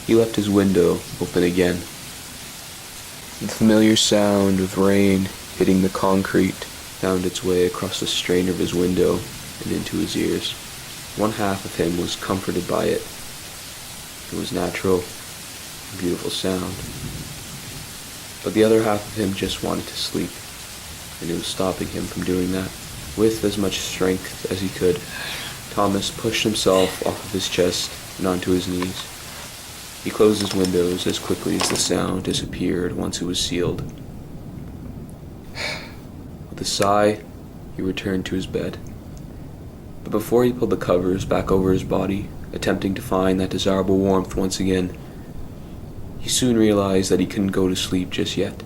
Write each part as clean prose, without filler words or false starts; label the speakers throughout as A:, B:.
A: He left his window open again. The familiar sound of rain hitting the concrete found its way across the strain of his window and into his ears. One half of him was comforted by it. It was natural, a beautiful sound. But the other half of him just wanted to sleep, and it was stopping him from doing that. With as much strength as he could, Thomas pushed himself off of his chest and onto his knees. He closed his windows as quickly as the sound disappeared once it was sealed. With a sigh, he returned to his bed. But before he pulled the covers back over his body, attempting to find that desirable warmth once again, he soon realized that he couldn't go to sleep just yet.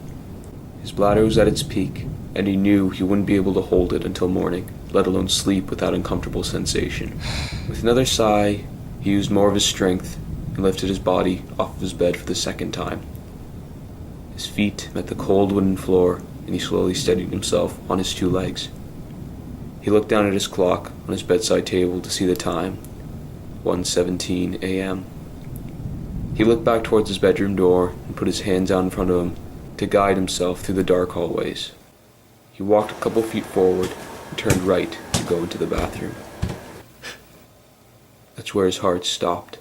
A: His bladder was at its peak, and he knew he wouldn't be able to hold it until morning, let alone sleep without uncomfortable sensation. With another sigh, he used more of his strength and lifted his body off of his bed for the second time. His feet met the cold wooden floor, and he slowly steadied himself on his two legs. He looked down at his clock on his bedside table to see the time, 1:17 a.m. He looked back towards his bedroom door and put his hands out in front of him to guide himself through the dark hallways. He walked a couple feet forward and turned right to go into the bathroom. That's where his heart stopped.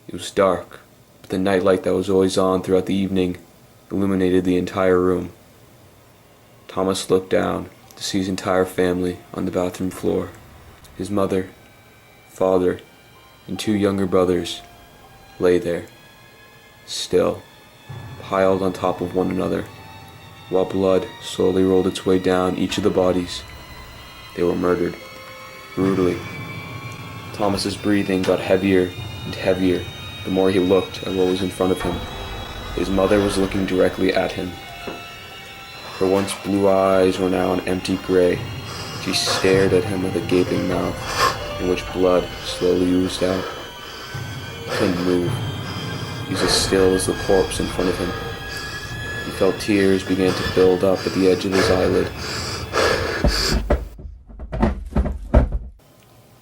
A: It was dark, but the nightlight that was always on throughout the evening illuminated the entire room. Thomas looked down to see his entire family on the bathroom floor. His mother, father, and two younger brothers lay there, still, piled on top of one another, while blood slowly rolled its way down each of the bodies. They were murdered, brutally. Thomas's breathing got heavier and heavier the more he looked at what was in front of him. His mother was looking directly at him. Her once blue eyes were now an empty gray. She stared at him with a gaping mouth, in which blood slowly oozed out. He couldn't move. He was as still as the corpse in front of him. He felt tears begin to build up at the edge of his eyelid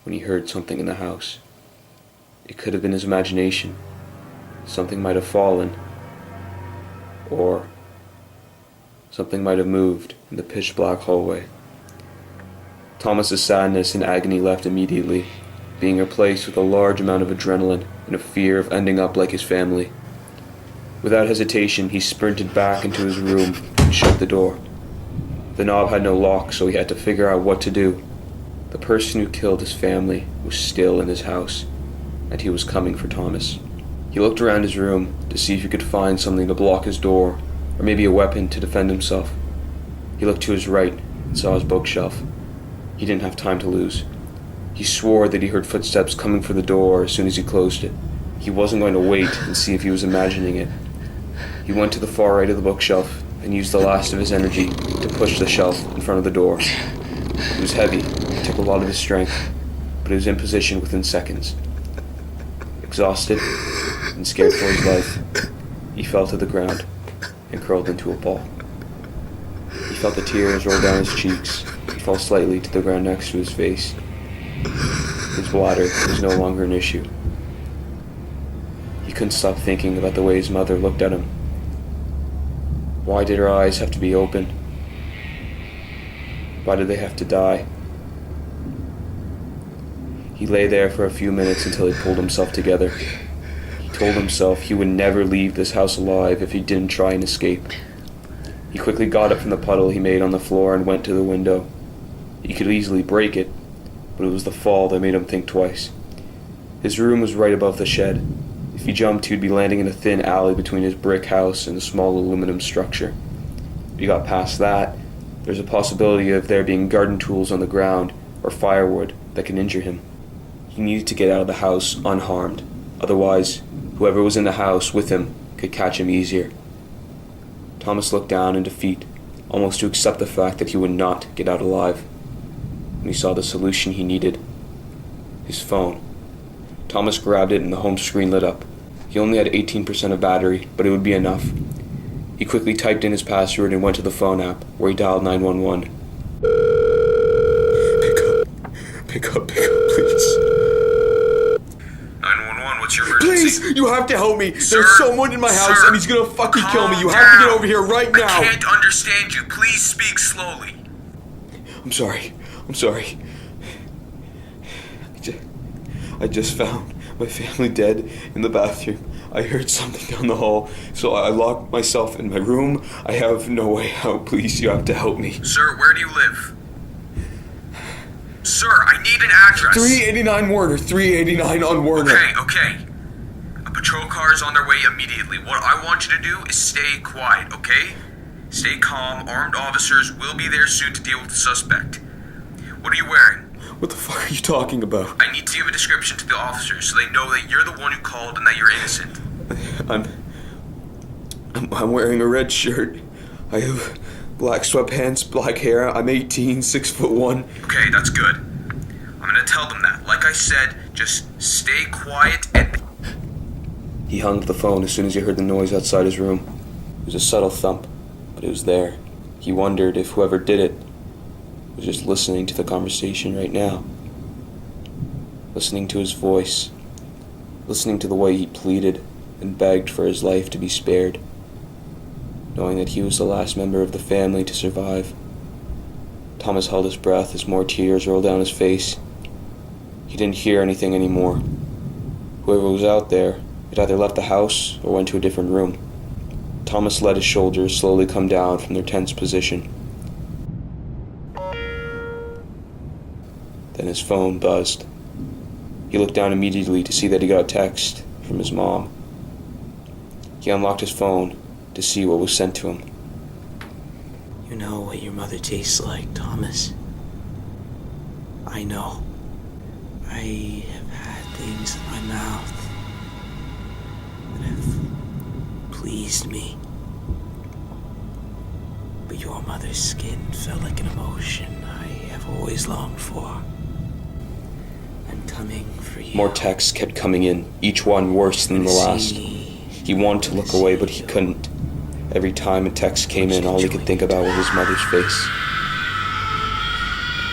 A: when he heard something in the house. It could have been his imagination. Something might have fallen, or something might have moved in the pitch-black hallway. Thomas's sadness and agony left immediately, being replaced with a large amount of adrenaline and a fear of ending up like his family. Without hesitation, he sprinted back into his room and shut the door. The knob had no lock, so he had to figure out what to do. The person who killed his family was still in his house, and he was coming for Thomas. He looked around his room to see if he could find something to block his door, or maybe a weapon to defend himself. He looked to his right and saw his bookshelf. He didn't have time to lose. He swore that he heard footsteps coming for the door as soon as he closed it. He wasn't going to wait and see if he was imagining it. He went to the far right of the bookshelf and used the last of his energy to push the shelf in front of the door. It was heavy, it took a lot of his strength, but it was in position within seconds. Exhausted and scared for his life, he fell to the ground and curled into a ball. He felt the tears roll down his cheeks and fall slightly to the ground next to his face. His bladder was no longer an issue. He couldn't stop thinking about the way his mother looked at him. Why did her eyes have to be open? Why did they have to die? He lay there for a few minutes until he pulled himself together. He told himself he would never leave this house alive if he didn't try and escape. He quickly got up from the puddle he made on the floor and went to the window. He could easily break it, but it was the fall that made him think twice. His room was right above the shed. If he jumped, he would be landing in a thin alley between his brick house and a small aluminum structure. If he got past that, there's a possibility of there being garden tools on the ground or firewood that can injure him. He needed to get out of the house unharmed. Otherwise, whoever was in the house with him could catch him easier. Thomas looked down in defeat, almost to accept the fact that he would not get out alive. When he saw the solution he needed, his phone. Thomas grabbed it and the home screen lit up. He only had 18% of battery, but it would be enough. He quickly typed in his password and went to the phone app, where he dialed 911.
B: Pick up, please.
C: 911, what's your emergency?
A: Please, you have to help me.
B: Sir,
A: There's someone in my house
B: sir,
A: and he's gonna fucking kill me.
B: calm
A: You have to get
B: down.
A: over here right now.
B: I can't understand you. Please speak slowly.
A: I'm sorry. I just found my family dead in the bathroom. I heard something down the hall, so I locked myself in my room. I have no way out. Please, you have to help me.
B: Sir, where do you live? Sir, I need an address.
A: 389 Warner. 389 on Warner.
B: Okay. A patrol car is on their way immediately. What I want you to do is stay quiet, okay? Stay calm. Armed officers will be there soon to deal with the suspect. What are you wearing?
A: What the fuck are you talking about?
B: I need to give a description to the officers so they know that you're the one who called and that you're innocent.
A: I'm wearing a red shirt. I have black sweatpants, black hair. I'm 18, 6'1".
B: Okay, that's good. I'm gonna tell them that. Like I said, just stay quiet and...
A: He hung up the phone as soon as he heard the noise outside his room. It was a subtle thump, but it was there. He wondered if whoever did it was just listening to the conversation right now. Listening to his voice. Listening to the way he pleaded and begged for his life to be spared. Knowing that he was the last member of the family to survive. Thomas held his breath as more tears rolled down his face. He didn't hear anything anymore. Whoever was out there had either left the house or went to a different room. Thomas let his shoulders slowly come down from their tense position. Then his phone buzzed. He looked down immediately to see that he got a text from his mom. He unlocked his phone to see what was sent to him.
C: You know what your mother tastes like, Thomas. I know. I have had things in my mouth that have pleased me. But your mother's skin felt like an emotion I have always longed for. I'm coming for you.
A: More texts kept coming in, each one worse than the last. He wanted to look away, but he couldn't. Every time a text came in, all he could think about was his mother's face.
C: I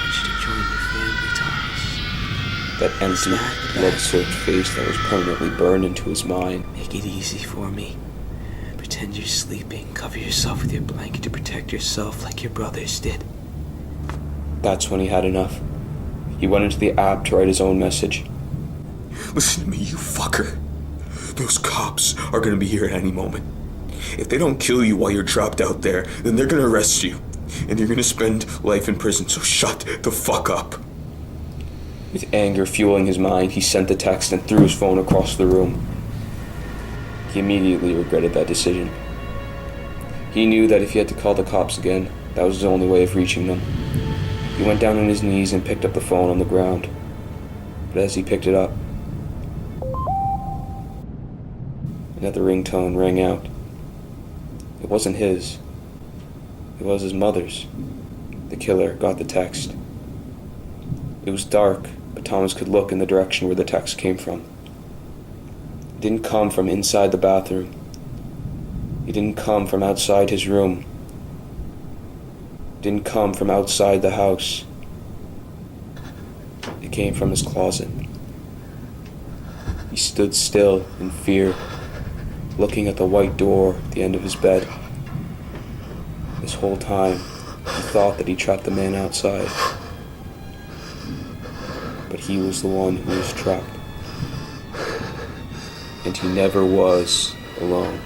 C: want you to join your family, Thomas.
A: That empty, blood-soaked face that was permanently burned into his mind.
C: Make it easy for me. Pretend you're sleeping. Cover yourself with your blanket to protect yourself like your brothers did.
A: That's when he had enough. He went into the app to write his own message.
D: Listen to me, you fucker. Those cops are gonna be here at any moment. If they don't kill you while you're trapped out there, then they're gonna arrest you. And you're gonna spend life in prison, so shut the fuck up.
A: With anger fueling his mind, he sent the text and threw his phone across the room. He immediately regretted that decision. He knew that if he had to call the cops again, that was his only way of reaching them. He went down on his knees and picked up the phone on the ground. But as he picked it up, another ringtone rang out. It wasn't his. It was his mother's. The killer got the text. It was dark, but Thomas could look in the direction where the text came from. It didn't come from inside the bathroom. It didn't come from outside his room. It didn't come from outside the house. It came from his closet. He stood still in fear, looking at the white door at the end of his bed. This whole time, he thought that he trapped the man outside. But he was the one who was trapped. And he never was alone.